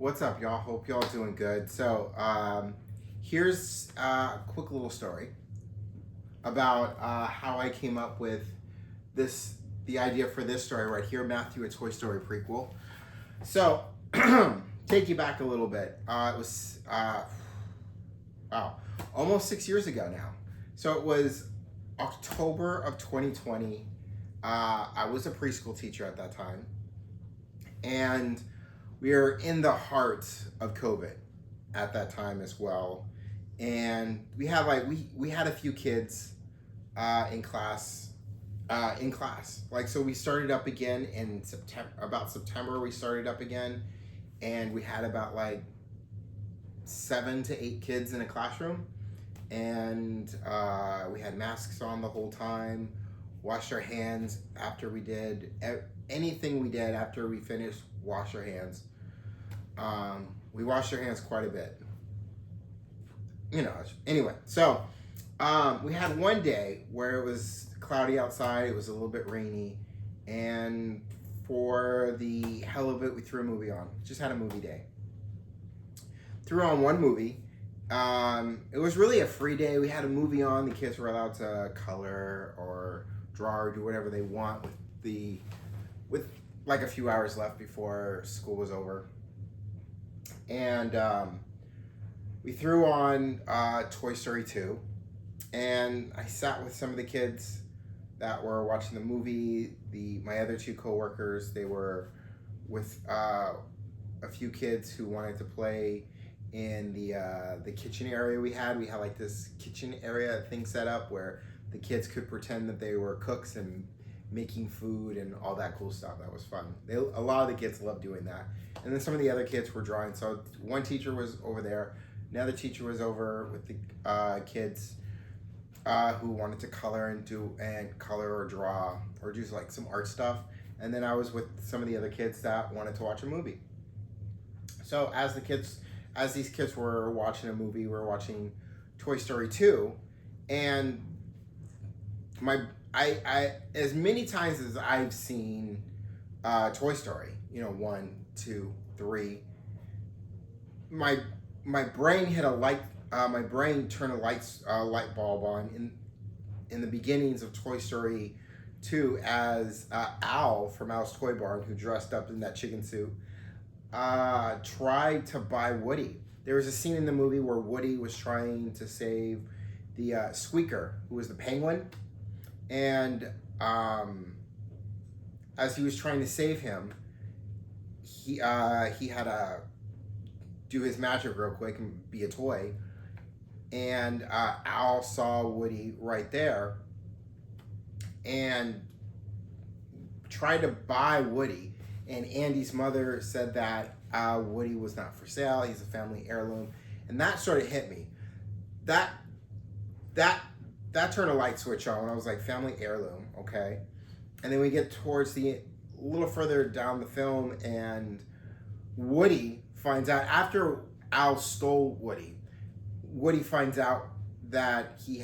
What's up, y'all? Hope y'all doing good. Here's a quick little story about how I came up with the idea for this story right here, Matthew, a Toy Story Prequel. So, take you back a little bit. It was, wow, almost 6 years ago now. So it was October of 2020. I was a preschool teacher at that time. And we were in the heart of COVID at that time as well. And we had we had a few kids in class. So we started up again in September we started up again, and we had about 7 to 8 kids in a classroom, and we had masks on the whole time, washed our hands after we did anything we did after we finished, wash our hands. We washed our hands quite a bit. Anyway, so we had one day where it was cloudy outside, it was a little bit rainy, and for the hell of it, we threw a movie on. Just had a movie day. Threw on one movie. It was really a free day. We had a movie on. The kids were allowed to color or draw or do whatever they want with a few hours left before school was over. And we threw on Toy Story 2, and I sat with some of the kids that were watching the movie. My other two coworkers, they were with a few kids who wanted to play in the kitchen area we had. We had this kitchen area thing set up where the kids could pretend that they were cooks and making food and all that cool stuff. That was fun. A lot of the kids loved doing that. And then some of the other kids were drawing. So one teacher was over there. Another teacher was over with the kids who wanted to color and color or draw or do some art stuff. And then I was with some of the other kids that wanted to watch a movie. So as these kids were watching a movie, we were watching Toy Story 2, and I as many times as I've seen Toy Story, 1, 2, 3, my brain hit a light. My brain turned a light bulb on in the beginnings of Toy Story 2 as Al from Al's Toy Barn, who dressed up in that chicken suit, tried to buy Woody. There was a scene in the movie where Woody was trying to save the Squeaker, who was the penguin. And as he was trying to save him, he had to do his magic real quick and be a toy. And Al saw Woody right there and tried to buy Woody. And Andy's mother said that Woody was not for sale. He's a family heirloom. And that sort of hit me. That turned a light switch on when I was like, family heirloom, okay? And then we get towards a little further down the film, and Woody finds out, after Al stole Woody finds out that he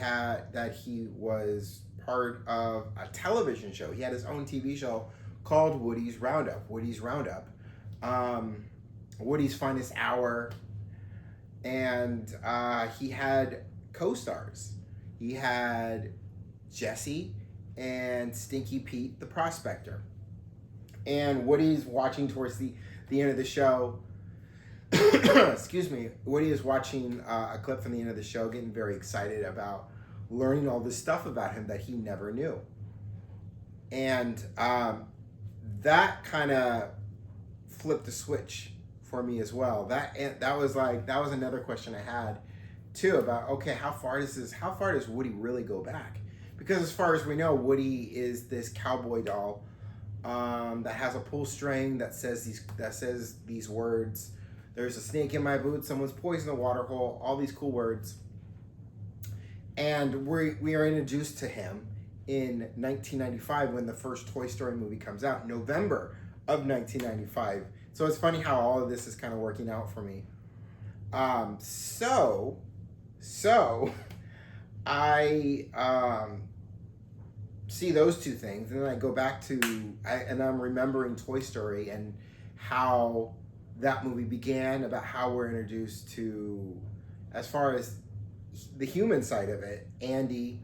was part of a television show. He had his own TV show called Woody's Roundup. Woody's Finest Hour. And he had co-stars. He had Jesse and Stinky Pete, the prospector. And Woody's watching towards the end of the show. Excuse me. Woody is watching a clip from the end of the show, getting very excited about learning all this stuff about him that he never knew. And that kind of flipped the switch for me as well. That was another question I had too, about, okay, how far does Woody really go back? Because as far as we know, Woody is this cowboy doll that has a pull string that says these words. There's a snake in my boot, someone's poisoned the water hole, all these cool words. And we are introduced to him in 1995 when the first Toy Story movie comes out, November of 1995. So it's funny how all of this is kind of working out for me. So I see those two things, and then I go back to, and I'm remembering Toy Story and how that movie began, about how we're introduced to, as far as the human side of it, Andy's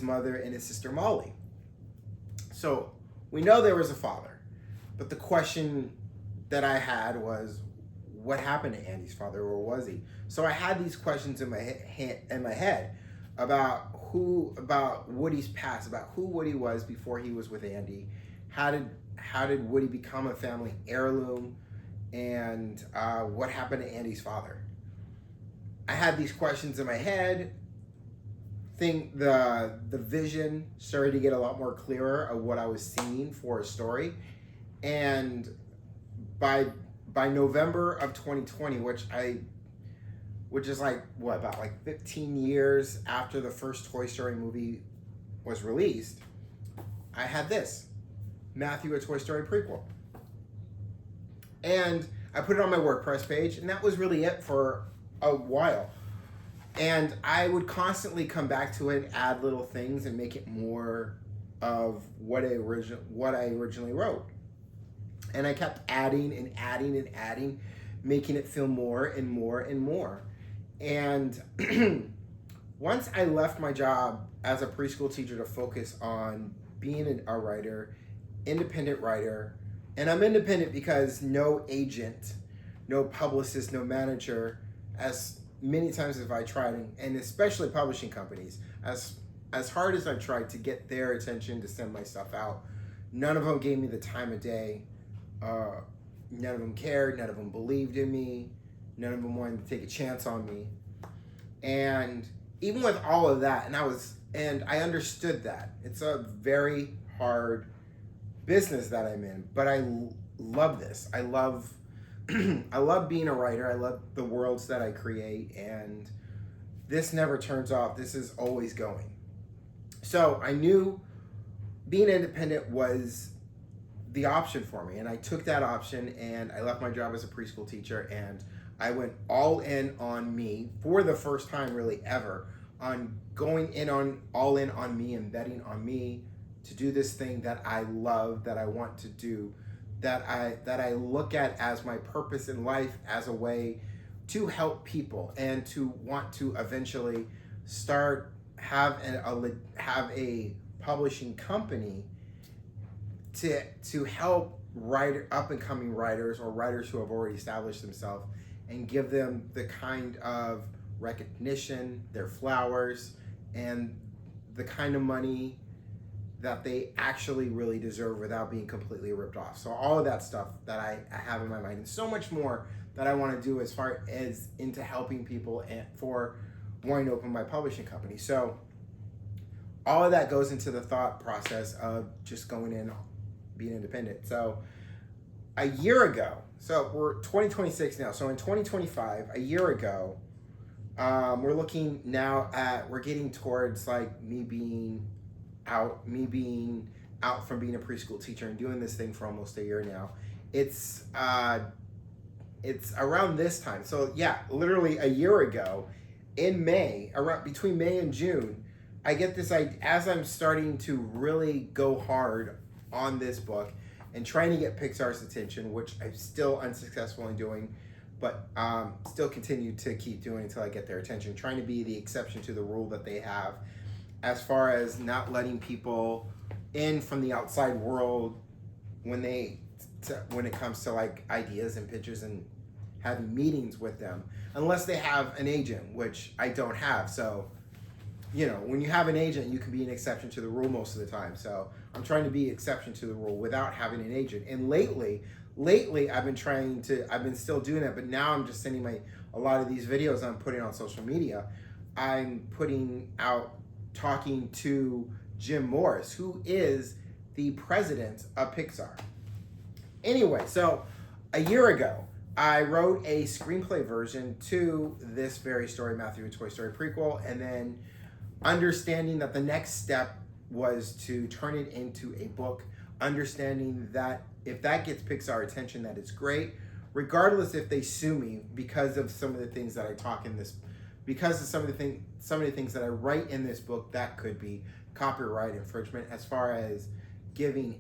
mother and his sister Molly. So we know there was a father, but the question that I had was, what happened to Andy's father, or was he? So I had these questions in my head about Woody's past, about who Woody was before he was with Andy. How did Woody become a family heirloom, and what happened to Andy's father? I had these questions in my head. Think the vision started to get a lot more clearer of what I was seeing for a story, and by November of 2020, which is like about 15 years after the first Toy Story movie was released, I had this, Matthew, a Toy Story Prequel. And I put it on my WordPress page, and that was really it for a while. And I would constantly come back to it, add little things, and make it more of what I originally wrote. And I kept adding and adding and adding, making it feel more and more and more. And once I left my job as a preschool teacher to focus on being a writer, independent writer, and I'm independent because no agent, no publicist, no manager, as many times as I tried, and especially publishing companies, as hard as I tried to get their attention to send my stuff out, none of them gave me the time of day. None of them cared. None of them believed in me. None of them wanted to take a chance on me. And even with all of that, and I understood that it's a very hard business that I'm in, but I love this. I love being a writer. I love the worlds that I create, and this never turns off. This is always going. So I knew being independent was the option for me, and I took that option, and I left my job as a preschool teacher, and I went all in on me for the first time really ever, on going in on all in on me and betting on me to do this thing that I love, that I want to do, that I look at as my purpose in life, as a way to help people and to want to eventually have a publishing company to help up and coming writers, or writers who have already established themselves, and give them the kind of recognition, their flowers, and the kind of money that they actually really deserve without being completely ripped off. So all of that stuff that I have in my mind, and so much more that I want to do as far as into helping people and for wanting to open my publishing company. So all of that goes into the thought process of just going in, being independent. So a year ago, so we're 2026 now, so in 2025, a year ago, we're looking now at, we're getting towards like me being out from being a preschool teacher and doing this thing for almost a year now. It's around this time. So yeah, literally a year ago, in May, between May and June, I get this idea, as I'm starting to really go hard on this book and trying to get Pixar's attention, which I'm still unsuccessful in doing, but still continue to keep doing until I get their attention, trying to be the exception to the rule that they have, as far as not letting people in from the outside world when it comes to like ideas and pitches and having meetings with them, unless they have an agent, which I don't have. So, you know, when you have an agent, you can be an exception to the rule most of the time. So I'm trying to be exception to the rule without having an agent. And lately I've been still doing it, but now I'm just sending a lot of these videos I'm putting on social media. I'm putting out, talking to Jim Morris, who is the president of Pixar. Anyway, so a year ago, I wrote a screenplay version to this very story, Matthew, a Toy Story Prequel, and then understanding that the next step was to turn it into a book, understanding that if that gets Pixar attention, that is great, regardless if they sue me because of some of the things that I talk in this, because of some of the things that I write in this book, that could be copyright infringement, as far as giving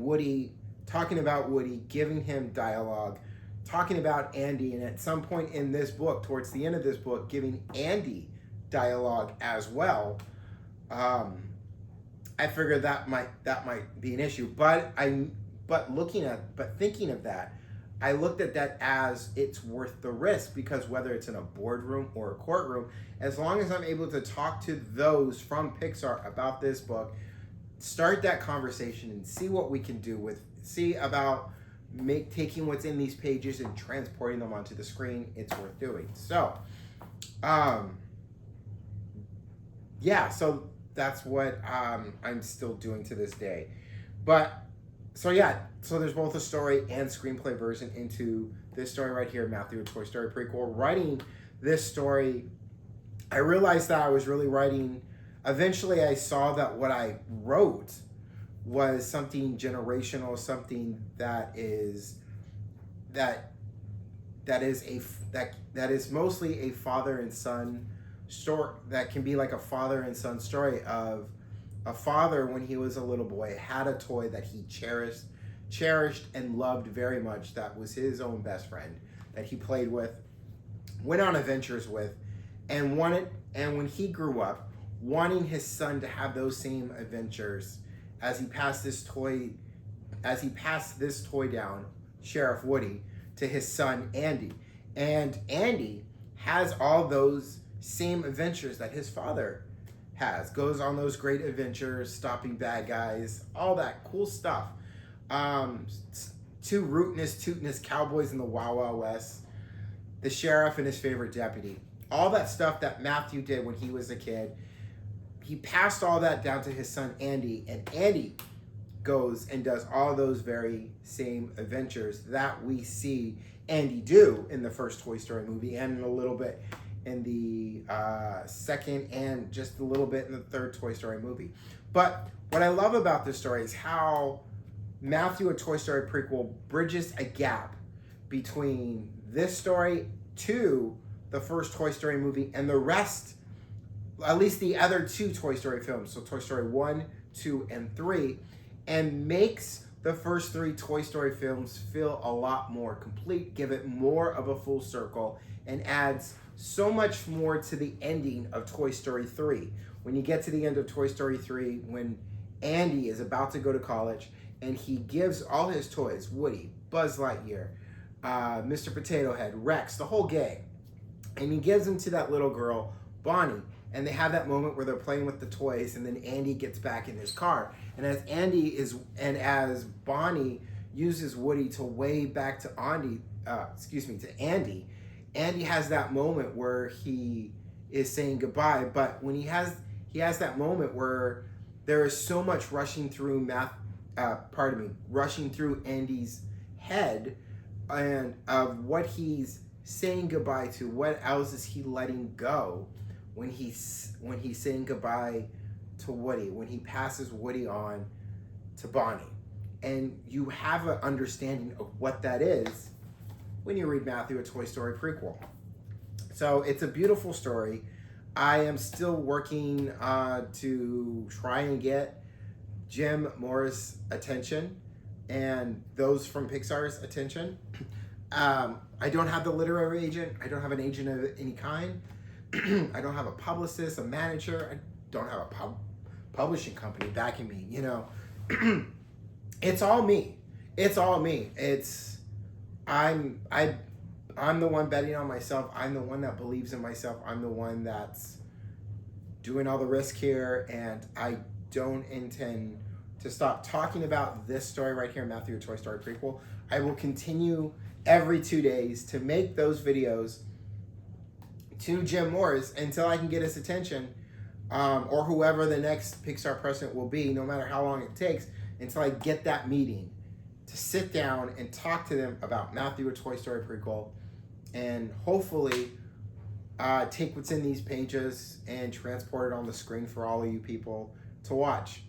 Woody talking about Woody, giving him dialogue, talking about Andy, and at some point in this book, towards the end of this book, giving Andy dialogue as well. I figured that might be an issue, but thinking of that, I looked at that as it's worth the risk, because whether it's in a boardroom or a courtroom, as long as I'm able to talk to those from Pixar about this book, start that conversation and see what we can do about taking what's in these pages and transporting them onto the screen, it's worth doing. So, so that's what I'm still doing to this day. So there's both a story and screenplay version into this story right here, Matthew, a Toy Story Prequel. Writing this story, I realized that I was really writing, eventually I saw that what I wrote was something generational, something that is mostly a father and son story, that can be like a father and son story of a father, when he was a little boy, had a toy that he cherished and loved very much, that was his own best friend, that he played with, went on adventures with, and when he grew up, wanting his son to have those same adventures as he passed this toy down, Sheriff Woody, to his son Andy. And Andy has all those same adventures that his father goes on those great adventures, stopping bad guys, all that cool stuff. Two rootinest cowboys in the Wild Wild West, the sheriff and his favorite deputy, all that stuff that Matthew did when he was a kid. He passed all that down to his son Andy, and Andy goes and does all those very same adventures that we see Andy do in the first Toy Story movie, and a little bit in the second, and just a little bit in the third Toy Story movie. But what I love about this story is how Matthew, a Toy Story Prequel, bridges a gap between this story to the first Toy Story movie and the rest, at least the other two Toy Story films, so Toy Story 1, 2, and 3, and makes the first three Toy Story films feel a lot more complete, give it more of a full circle, and adds so much more to the ending of Toy Story 3. When you get to the end of Toy Story 3, when Andy is about to go to college, and he gives all his toys, Woody, Buzz Lightyear, Mr. Potato Head, Rex, the whole gang, and he gives them to that little girl, Bonnie, and they have that moment where they're playing with the toys, and then Andy gets back in his car, and as Bonnie uses Woody to wave back to Andy, Andy has that moment where he is saying goodbye, but when he has that moment where there is so much rushing through Andy's head, and of what he's saying goodbye to, what else is he letting go when he's saying goodbye to Woody, when he passes Woody on to Bonnie. And you have an understanding of what that is when you read Matthew, a Toy Story Prequel. So it's a beautiful story. I am still working to try and get Jim Morris' attention and those from Pixar's attention. I don't have the literary agent. I don't have an agent of any kind. I don't have a publicist, a manager. I don't have a publishing company backing me, you know. It's all me. It's all me. I'm the one betting on myself. I'm the one that believes in myself. I'm the one that's doing all the risk here, and I don't intend to stop talking about this story right here, Matthew, a Toy Story Prequel. I will continue every 2 days to make those videos to Jim Morris until I can get his attention, or whoever the next Pixar president will be, no matter how long it takes, until I get that meeting to sit down and talk to them about Matthew, a Toy Story Prequel, and hopefully take what's in these pages and transport it on the screen for all of you people to watch.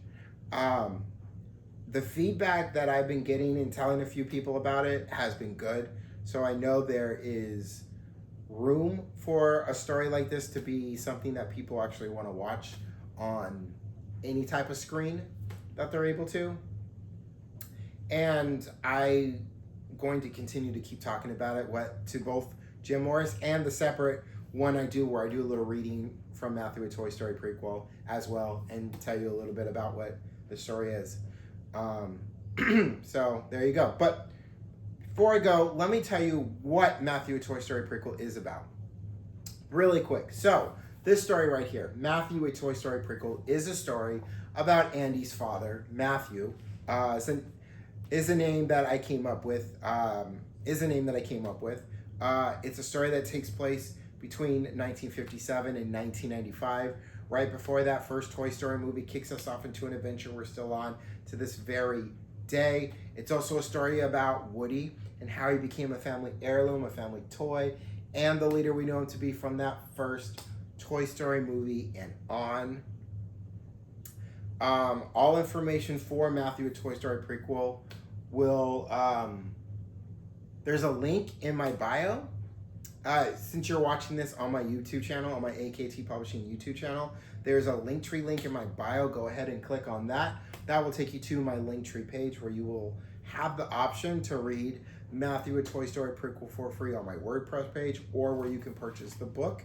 The feedback that I've been getting and telling a few people about it has been good. So I know there is room for a story like this to be something that people actually want to watch on any type of screen that they're able to. And I'm going to continue to keep talking about it to both Jim Morris and the separate one I do where I do a little reading from Matthew, a Toy Story prequel as well, and tell you a little bit about what the story is. So there you go. But before I go, let me tell you what Matthew, a Toy Story prequel is about. Really quick. So this story right here, Matthew, a Toy Story prequel, is a story about Andy's father, Matthew. Is a name that I came up with. It's a story that takes place between 1957 and 1995. Right before that first Toy Story movie kicks us off into an adventure we're still on to this very day. It's also a story about Woody and how he became a family heirloom, a family toy, and the leader we know him to be from that first Toy Story movie and on. All information for Matthew, a Toy Story prequel will, there's a link in my bio. Since you're watching this on my YouTube channel, on my AKT Publishing YouTube channel, there's a Linktree link in my bio. Go ahead and click on that. That will take you to my Linktree page where you will have the option to read Matthew, a Toy Story prequel for free on my WordPress page, or where you can purchase the book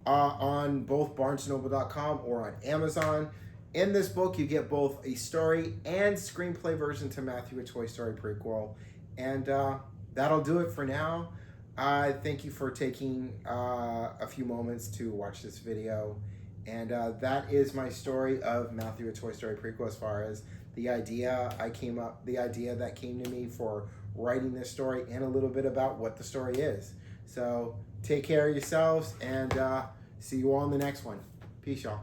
on both BarnesandNoble.com or on Amazon. In this book, you get both a story and screenplay version to Matthew, a Toy Story prequel. And that'll do it for now. Thank you for taking a few moments to watch this video. And that is my story of Matthew, a Toy Story prequel, as far as the idea that came to me for writing this story and a little bit about what the story is. So take care of yourselves and see you all in the next one. Peace, y'all.